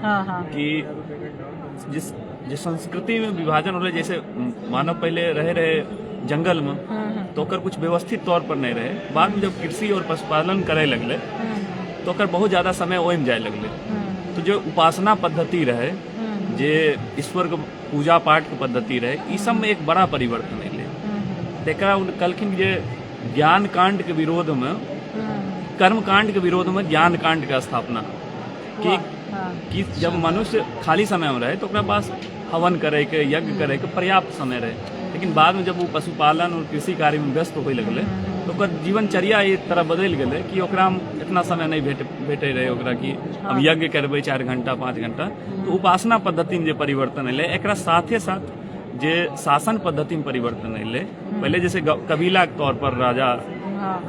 कि जे संस्कृति में विभाजन हो रहे जैसे मानव पहले रहे जंगल में तो ओकर कुछ व्यवस्थित तौर पर नहीं रहे बाद में जब कृषि और पशुपालन करे लगले तो ओकर बहुत ज्यादा समय ओहिमे जाए लगले तो जो उपासना पद्धति रहे जे ईश्वर के पूजा पाठ के पद्धति रहे ई सब में एक बड़ा परिवर्तन अयलै तेकरा कहलखिन जे ज्ञान कांड के विरोध में कर्म कांड के विरोध में ज्ञान कांड के स्थापना कि जब मनुष्य खाली समय में रहे तो ओकरा पास हवन करे के यज्ञ करे के पर्याप्त समय रहे लेकिन बाद में जब वो पशुपालन और कृषि कार्य में व्यस्त होए लगले तो ओकर जीवनचर्या एक तरह बदल गए कि ओकरा इतना समय नहीं भेटे रहे ओकरा कि हम यज्ञ करबै 4 घंटा 5 घंटा तो उपासना पद्धति में जे परिवर्तन अयलै एकरा साथे साथ जे शासन पद्धति में परिवर्तन अयलै पहले जैसे कबीला के तौर पर राजा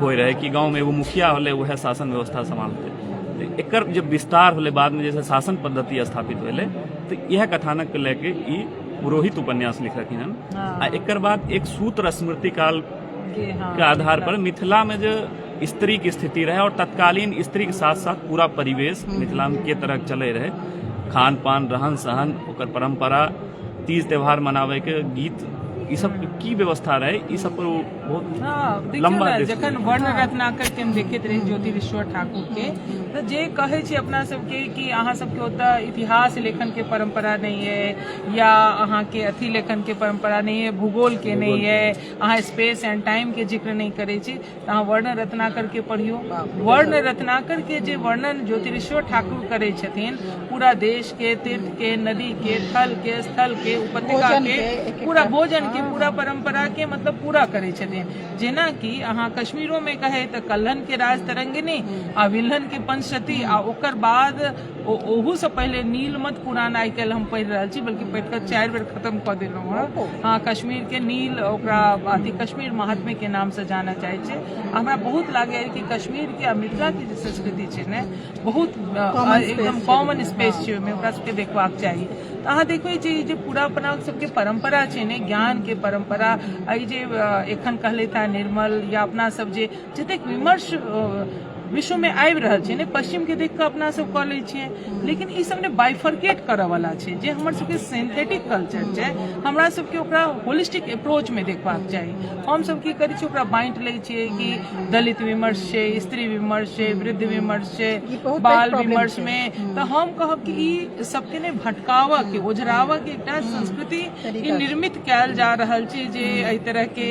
होय रहे कि गांव में एगो मुखिया होले वह शासन व्यवस्था संभालते एकर जब विस्तार होले बाद में जैसे शासन पद्धति स्थापित होले तो यह कथानक के लेके ई पुरोहित उपन्यास लिखलखिन हन आ एकर बाद एक सूत्र स्मृति काल के आधार पर मिथिला में जो स्त्री की स्थिति रहे और तत्कालीन स्त्री के साथ साथ पूरा परिवेश मिथिला में के तरह चले रहे खान पान रहन सहन ओकर परंपरा तीज त्योहार मनावे के गीत ई सब की व्यवस्था रहे ई सब पर बहुत लंबा जखन वर्ण रत्नाकर के हम देखैत रही ज्योतिरीश्वर ठाकुर के तो जे कहे छी अपना सबके कि अहाँ सबके ओतऽ इतिहास लेखन के परंपरा नहीं है या अहाँ के अथी लेखन के परंपरा नहीं है भूगोल के नहीं है अहाँ स्पेस एंड टाइम के जिक्र नहीं करे छी तो अहाँ वर्ण रत्नाकर के पढ़ियो वर्ण रत्नाकर के जे वर्णन ज्योतिरीश्वर ठाकुर करे छथिन पूरा देश के तीर्थ के नदी के थल के स्थल के उपत्यका के पूरा भोजन के पूरा परंपरा के मतलब पूरा करे छथिन जेना कि अहाँ कश्मीरो में कहे तो कल्हन के राज तरंगिनी आ विल्हन के पंचशती आ ओकर बाद ओहू से पहले नीलमत पुराण आइ काल्हि हम पढ़ि रहल छी बल्कि पढ़ि कऽ 4 बेर खत्म कऽ देलहुँ हँ हाँ कश्मीर के नील ओकरा अथी कश्मीर महात्म्य के नाम से जाना चाहे छै हमरा बहुत लागैए कि कश्मीर के आ मिथिला के जे संस्कृति छै ने बहुत एकदम कॉमन स्पेस छै ओहिमे ओकरा सबके देखबाक चाही तऽ अहाँ देखबै जे पूरा अपना सबके परंपरा छै ने ज्ञान के परंपरा एहि जे एखन कहलथि निर्मल या अपना सब जे जतेक विमर्श विश्व में आबि रहल छै ने पश्चिम के देख कऽ अपना सब कऽ लै छियै लेकिन ई सब ने बाइफर्केट करऽ वाला छै जे हमर सबके सिंथेटिक कल्चर छै हमरा सबके ओकरा होलिस्टिक अप्रोच में देखबाक चाही हम सब की करै छियै ओकरा बाँटि लै छियै कि दलित विमर्श छै स्त्री विमर्श छै वृद्ध विमर्श छै बाल विमर्श में तऽ हम कहब कि ई सबके ने भटकावऽ के ओझरावऽ के एकटा संस्कृति ई निर्मित कयल जा रहल छै जे एहि तरह के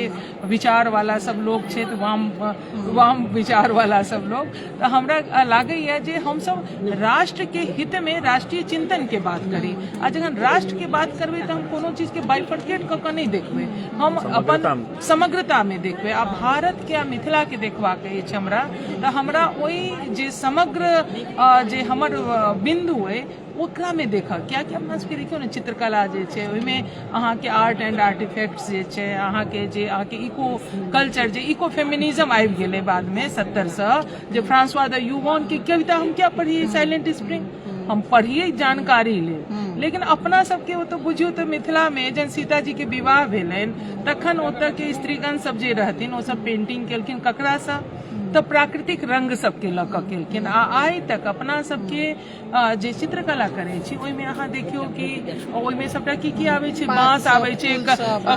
विचार वाला सब लोग छै वाम विचार वाला सब लोग तो हमरा लागैए जे हम सब राष्ट्र के हित में राष्ट्रीय चिंतन के बात करी आ जखन राष्ट्र के बात करबै तो हम कोनो चीज के बाइफर्केट कऽ कऽ नहीं देखबै हम अपन समग्रता में देखबै आ भारत के आ मिथिला के देखबाक अछि हमरा ओहि जे समग्र जे हमर बिंदु अइ ओकरा में देखऽ कियाकि अपना सबके देखियौ ने चित्रकला जे छै ओहिमे अहाँके आर्ट एंड आर्टिफैक्ट्स जे छै अहाँके जे अहाँके इको कल्चर जे इको फेमिनिज्म आबि गेलै बाद में 70 से जे फ्रांसवा द यूवॉन की कविता हम क्या पढ़ी साइलेंट स्प्रिंग हम पढ़िए जानकारी ले, लेकिन अपना सबके वो तो बुझियो तो मिथिला में जन सीता जी के विवाह भेलन तखन ओतऽ के स्त्रीगण सब जे रहथिन ओ सब पेंटिंग केलखिन ककरा सँ, तऽ प्राकृतिक रंग सबके लऽ कऽ केलखिन। आ आइ तक अपना सबके जे चित्रकला करै छी ओहिमे अहाँ देखियौ कि ओहिमे सबटा की आबै छै, बाँस आबै छै,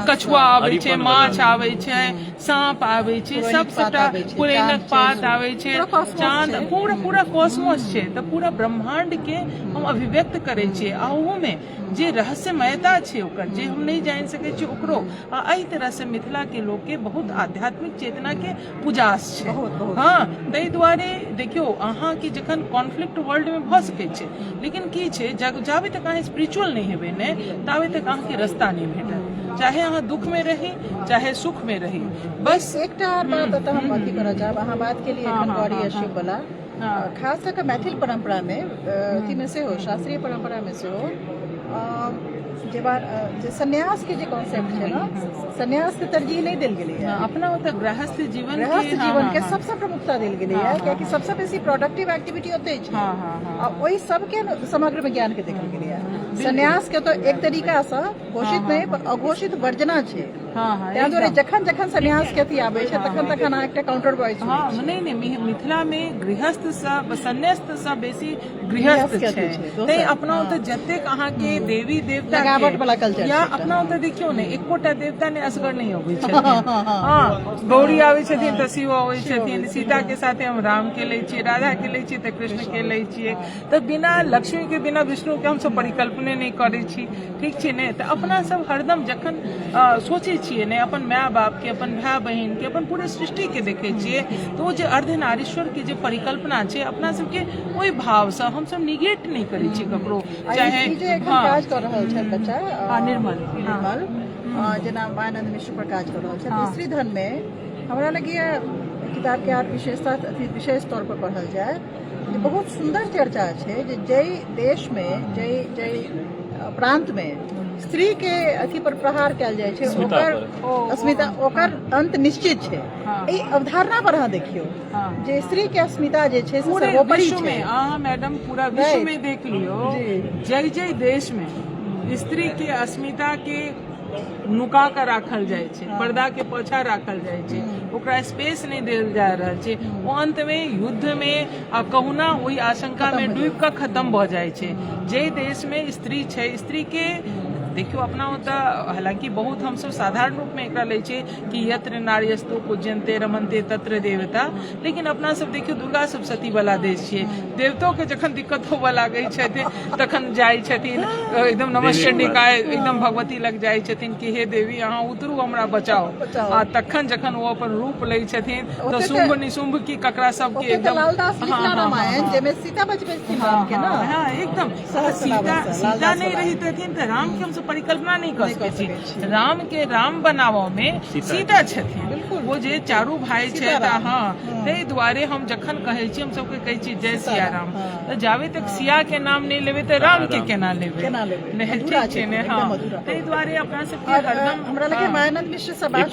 कछुआ आबै छै, माछ आबै छै, साँप आबै छै, सबटा पुरैनक पात आबै छै, चाँद, पूरा कॉस्मोस छै। तऽ पूरा ब्रह्मांड के हम अभिव्यक्त करै छियै आ ओहूमे जे रहस्यमयता छै ओकर जे हम नहीं जान सकै छी ओकरो। आ एहि तरह से मिथिला के लोग के बहुत आध्यात्मिक चेतना के पुजास छै। हाँ, ताहि दुआरे देखियो अहाँ के जखन कॉन्फ्लिक्ट वर्ल्ड में भऽ सकै छै, लेकिन की छै जाबे तक अहाँ स्पिरिचुअल नहीं हेबै ने ताबे तक अहाँ के रास्ता नहीं भेटत, चाहे अहाँ दुख में रही चाहे सुख में रही। बस एकटा बात तऽ हम अथी करऽ चाहब, अहाँ बात के लिए एखन गौरी अशोक वाला खास कऽ मैथिल परंपरा में अथी में से हो, शास्त्रीय परंपरा में से हो, जे संन्यास के जे कॉन्सेप्ट छै ना, संन्यास के तरजीह नहीं देल गेलै है, अपना ओतऽ गृहस्थ जीवन के सबसे प्रमुखता देल गेलै है, कियाकि सबसे बेसी प्रोडक्टिव एक्टिविटी ओतै छै आ ओहि सबके समग्र विज्ञान के देखल गेलै है। संन्यास के तो एक तरीका से घोषित नहीं पर अघोषित वर्जना छै। ताहि दुआरे जखन जखन संन्यास के अथी आबै छै तखन तखन अहाँ एकटा काउंटर वॉइस नहीं मिथिला में गृहस्थ सब संन्यास्त सब बेसी गृहस्थ छै। तै अपना ओतऽ जतेक अहाँ के देवी देवता या अपना ओतऽ देखियौ ने एकोटा देवता ने असगर नहीं अबै छथिन। हाँ, गौरी आबै छथिन तऽ शिव अबै छथिन, सीता के साथे हम राम के लै छियै, राधा के लै छियै तऽ कृष्ण के लै छियै। तऽ बिना लक्ष्मी के बिना विष्णु के हमसब परिकल्पने नहीं करै छी, ठीक छै ने। तऽ अपना सब हरदम जखन सोचै छियै ने अपन माय बाप के, अपन भाई बहन के, अपन पूरे सृष्टि के देखे छियै तो वो जे अर्धनारीश्वर के जे परिकल्पना छै अपना सबके ओहि भाव से हम सब निगेट नहीं करै छी ककरो। चाहे काज कर रहल छै बच्चा निर्मल जेना मायानंद मिश्र पर काज कर रहल छै स्त्री धन में, हमरा लगैया किताब के आर विशेषता विशेष तौर पर पढ़ल जाए जे बहुत सुंदर चर्चा छै जे जय देश में जय प्रांत में स्त्री के अथी पर प्रहार कयल जाय छै, ओकर अस्मिता ओकर अंत निश्चित छै। ई अवधारणा पर अहाँ देखियो जे स्त्री के अस्मिता जे छै पूरे विश्व में, मैडम पूरा विश्व में देख लियो, जय देश में स्त्री के अस्मिता के नुका कर राखल जाय छै, पर्दा के पाछा राखल जाय छै, ओकरा स्पेस नहीं देल जा रहल छै। वो अंत में युद्ध में आ कहुना वही आशंका में डूब कर खत्म भ जाय छै। जे देश में स्त्री छै, स्त्री के देखियो अपना होता, हालांकि बहुत हम सब साधारण रूप में एकरा ले छे कि यत्र नार्यस्तु पूज्यन्ते रमन्ते तत्र देवता, लेकिन अपना सब देखियो दुर्गा सप्तशती वाला देश छे। देवतो के जखन दिक्कत होबे लागे छथिन तखन जाय छथिन एकदम नमश्चंडिकाय एकदम भगवती लग जाय छथिन कि हे देवी अहाँ उतरू हमरा बचाओ। आ तखन जखन वो अपन रूप लै छथिन तो शुंभ निशुंभ की ककरा सब के एकदम रामायण जेमे सीता बचबे थी राम के ना, एकदम सीता नहीं रही थथिन तो राम के हम परिकल्पना नहीं कर सकै। राम के राम बनावा में सीता छथिन, वो जे चारू भाई छै। हाँ, ताहि दुआरे हम जखन कहै छी हम सबके कहै छी जय सिया राम, तो जावे तक सिया के नाम नहीं लेबे तो राम के केना लेबे, ठीक छै ने। हाँ, ताहि दुआरे अपना सबके हरदम हमरा लगे मायानंद मिश्र से बात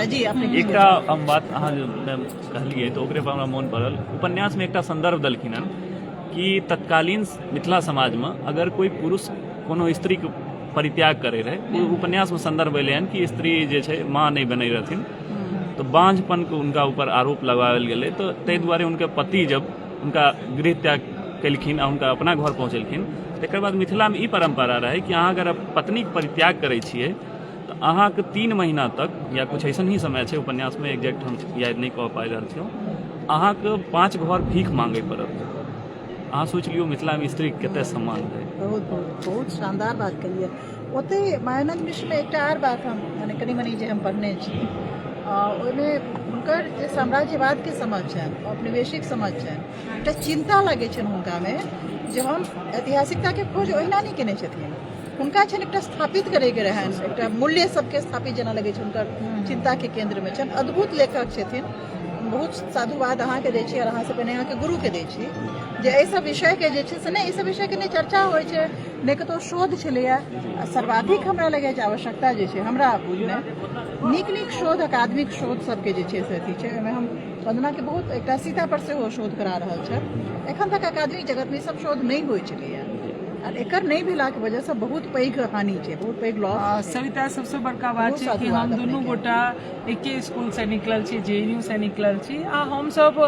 जी अपने एकटा हम बात अहाँ कहलिए तो ओकरे पर हमरा मोन पड़ल। उपन्यास में एकटा संदर्भ देलखिन हन कि तत्कालीन मिथिला समाज में अगर कोई पुरुष कोनो स्त्री के परित्याग करे रहे, उपन्यास में संदर्भ एले हन कि स्त्री जे छै माँ नहीं बने रहथिन तो बांझपन के उनका ऊपर आरोप लगावल गेलै। तो ताहि दुआरे उनके पति जब उनका गृह त्याग केलखिन आ उनका अपना घर पहुँचेलखिन, तकर बाद मिथिला में ई परंपरा रहे कि अहाँ अगर पत्नी के परित्याग करे छियै तो अहाँ के 3 महीना तक या कुछ ऐसा ही समय छै उपन्यास में, एग्जैक्ट हम याद नहीं कह पाबि रहल छियै, अहाँ के 5 घर भीख मांगे पड़त। अहाँ सोच लियो मिथिला में स्त्री कते सम्मान है। बहुत शानदार बात करिए। ओते मायानंद मिश्र में एकटा आर बात हम माने कनी मनी जे हम पढ़ने छी, ओहिमे हुनकर जे साम्राज्यवाद के समझ छनि, औपनिवेशिक समझ छनि, एकटा चिंता लगे छनि हुनका में जे हम ऐतिहासिकता के खोज ओहिना नहीं केने छथिन। हुनका छनि एकटा स्थापित करे के रहन, एकटा मूल्य सबके स्थापित जेना लगे छै हुनकर चिंता के केंद्र में छनि। अद्भुत लेखक छथिन, बहुत साधुवाद अहाँ के दै छी और अहाँ से पहिने अहाँ के गुरु के दै छी जे एहि सब विषय के जे छै से नहि, ई सब विषय के नहि चर्चा होइ छै, नहि कतौ शोध छलैया। सर्वाधिक हमरा लगैया जे आवश्यकता जे छै हमरा बुझने नीक नीक शोध, अकादमिक शोध सबके जे छै से अथी छै। ओहिमे हम वंदना के बहुत एकटा सीता पर सेहो शोध करा रहल छै। एखन तक अकादमिक जगत में सब शोध नहीं होइ छलैया और एकर नहीं भेला के वजह से बहुत पैघ हानि छै, बहुत पैघ लॉस। सविता सबसे बड़का बात छै कि हम दुनू गोटा एके स्कूल से निकलल छी, JNU से निकलल छी आ हम सब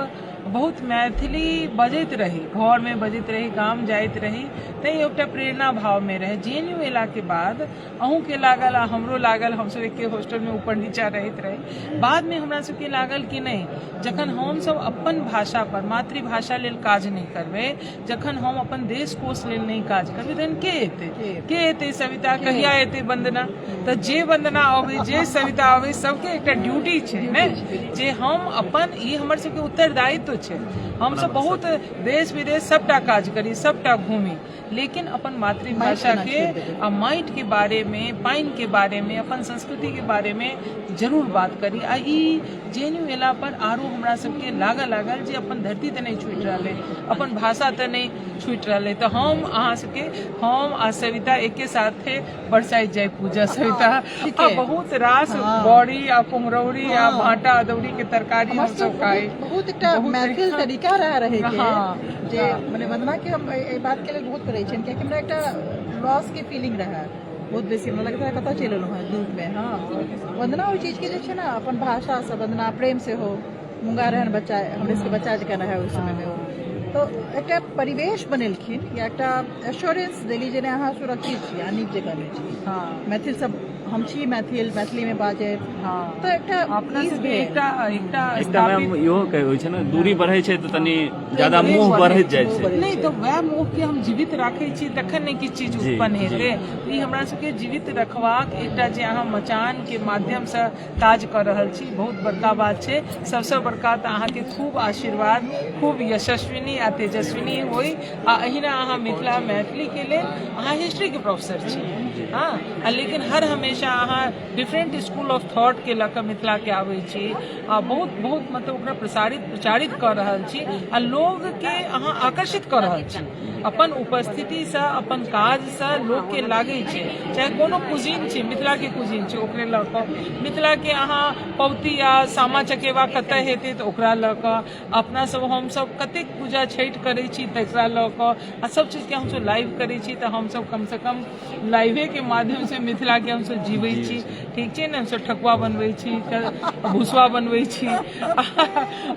बहुत मैथिली बजैत रही, घर में बजैत रही, गाम जाइत रही, तै एकटा प्रेरणा भाव में रहे। JNU एला के बाद अहूँ के लागल आ हमरो लागल, हम सब एके हॉस्टल में ऊपर नीचा रहैत रही। बाद में हमरा सबके लागल कि नहीं, जखन हम सब अपन भाषा पर, मातृभाषा लेल काज नहीं करबै, जखन हम अपन देश कोश लेल नहीं काज करबै, तहन के एतै सविता, कहिया एतै वंदना? तो जे वंदना अबै, जे सविता अबै, सबके एकटा ड्यूटी छै ने जे हम अपन, ई हमर सबके उत्तरदायित्व छै। हम सब बहुत देश विदेश सबटा काज करी, सबटा घूमी, लेकिन अपन मातृभाषा के आ माटि के बारे में, पानि के बारे में, अपन संस्कृति के बारे में जरूर बात करी। आ ई JNU एला पर आरो हमरा सबके लागल जे अपन धरती तो नहीं छूट रहा, अपन भाषा तो नहीं छूट रहा। तो हम अहाँ सबके, हम आ सविता एके साथे बरसाइत जाय पूजा सविता आ बहुत रास बड़ी आ कुम्हरौरी आ भाटा अदौरी के तरकारी हम सब खाए। बहुत एकटा मैथिल तरीका रहे के जे माने वंदना के हम एहि बात के लेल बहुत करै छियनि, कियाकि हमरा एकटा लॉस के फीलिंग रहा बहुत बेसी। हमरा लगता है कतौ चलि एलहुँ हैं दूध में। हाँ, वंदना ओहि चीज के जे छै ने अपन भाषा से वंदना प्रेम से हो, मूंगा रहन बच्चा, हमरे सबके बच्चा जकाँ रहे उस समय में हो, तो एकटा परिवेश बनेलखिन या एकटा एश्योरेंस देली जे अहाँ सुरक्षित छी, अहाँ नीक जगह में छी। हाँ, मैथिल सब हम छी, मैथिली में बाजे। हाँ, तो एकटा अपना सबके एकटा मैम इहो कहै होइ छै ने, दूरी बढ़ै छै तो तनी ज्यादा मोह बढ़ैत जाइ छै। नहीं तो वह मोह के हम जीवित राखै छी तखन नहीं किछु चीज उत्पन्न हेतै। ई हमरा सबके जीवित रखबाक एकटा जे अहाँ मचान के माध्यम से काज कर रहल छी, बहुत बड़का बात छै। सबसे बड़का तो अहाँ के खूब आशीर्वाद, खूब यशस्विनी आ तेजस्विनी होई। आ अहिना अहाँ मिथिला मैथिली के लेल अहाँ हिस्ट्री के प्रोफेसर छी। हाँ, लेकिन हर हमेशा अहाँ डिफरेंट स्कूल ऑफ थॉट के लऽ कऽ मिथिला के आबै छी आ बहुत मतलब ओकरा प्रचारित कर रहल छी आ लोग के अहाँ आकर्षित कर रहल छी। अपन उपस्थिति से, अपन काज से लोग के लागे छै, चाहे कोनो कुजीन छै, मिथिला के कुजीन छै ओकरे लऽ कऽ, मिथिला के अहाँ पौती आ सामा चकेवा कतऽ हेतै तऽ ओकरा लऽ कऽ, अपना सब हम सब कतेक पूजा छठि करै छी तकरा लऽ कऽ, आ सब चीज के हम सब लाइव करै छी तऽ हम सब कम से कम लाइवे के माध्यम से मिथिला के हम सब जीवै छी। ठीक छै ने, हम सब ठकुआ बनबै छी, भुसवा बनबै छी,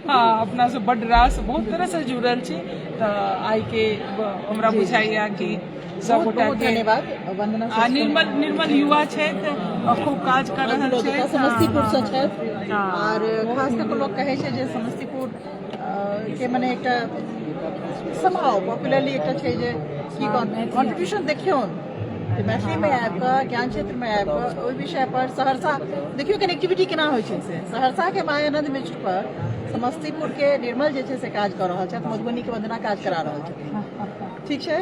अपना सब बड्ड रास बहुत तरह से जुड़ल छी। तऽ आइ के हमरा बुझाइया कि सब गोटा के धन्यवाद। वंदना निर्मल युवा छथि, खूब काज कर रहल छथि, समस्तीपुर से छथि और खास कऽ लोग कहै छै जे समस्तीपुर के मने एकटा समाव पॉपुलरली एकटा छै जे की कॉन्ट्रीब्यूशन देखियौ मैथिली में आबि कऽ, ज्ञान क्षेत्र में आबि कऽ, ओहि विषय पर सहरसा देखियौ कनेक्टिविटी केना होइ छै से। सहरसा के मायानंद मिश्र पर समस्तीपुर के निर्मल जे छै से काज कर रहल छथि, मधुबनी के वंदना काज करा रहल छथि। ठीक छै,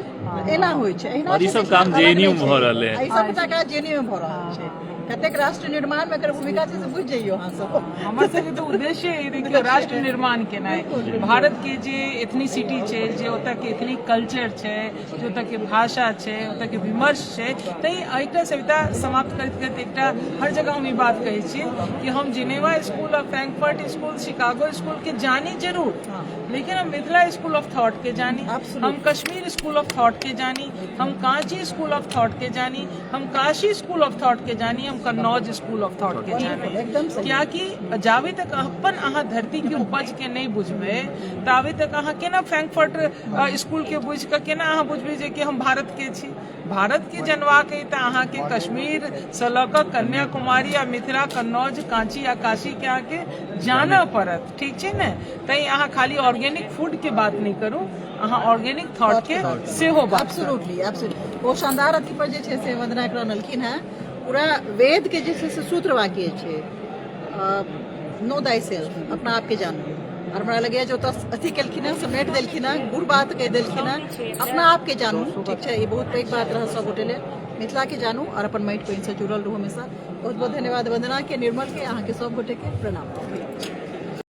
एना होइ छै, और ई सब काम JNU में भऽ रहल है, ई सबटा काज JNU में भऽ रहल छै। कतेक राष्ट्र निर्माण में एकर भूमिका छै से बुझि जइयो अहाँ सब। हमर सबके तो उद्देश्य है देखियो राष्ट्र निर्माण केनाइ। भारत के जे एथनिसिटी छै, जे ओतऽ के एथनिक कल्चर छै, जे ओतऽ के भाषा छै, ओतऽ के विमर्श छै, तै एकटा सविता समाप्त करैत एकटा हर जगह हम ई बात कहै छियै कि हम जिनेवा स्कूल और फ्रैंकफर्ट स्कूल, शिकागो स्कूल के जानी जरूर, लेकिन हम मिथिला स्कूल ऑफ थॉट के जानी, हम कश्मीर स्कूल ऑफ थॉट के जानी, हम कांची स्कूल ऑफ थॉट के जानी, हम काशी स्कूल ऑफ थॉट के जानी, हम कन्नौज स्कूल ऑफ थॉट के जानी। क्या कि जावे तक अपन अहाँ धरती के उपज के नहीं बुझबै, तावे तक अहाँ केना फ्रैंकफर्ट स्कूल के बुझ कऽ केना अहाँ बुझबै जे कि हम भारत के छी। भारत के जनवाक अइ तऽ अहाँ के कश्मीर से लऽ कऽ कन्याकुमारी आ मिथिला, कन्नौज, कांची आ काशी के अहाँ के जानऽ पड़त। ठीक छै ने, तै अहाँ खाली ऑर्गेनिक फूड के बात नहीं करू, अहाँ ऑर्गेनिक थॉट के सेहो बात। एब्सोल्युटली वो शानदार अथी पर जे छै से वंदना एकरा नलखिन है। पूरा वेद के जे छै से सूत्र वाक्य छै, नो दाई सेल्फ, अपना आप के जानो। और हमरा लगे जो अथी केलखिन है, समेट देलखिन है, गुड़ बात कह देलखिन है, अपना आप के जानू। ठीक छै, ये बहुत पैघ बात रहा सब गोटे लेल, मिथिला के जानू और अपन माटि पानि से जुड़ल रहू हमेशा। बहुत बहुत धन्यवाद वंदना के, निर्मल के, अहाँ के सब गोटे के प्रणाम।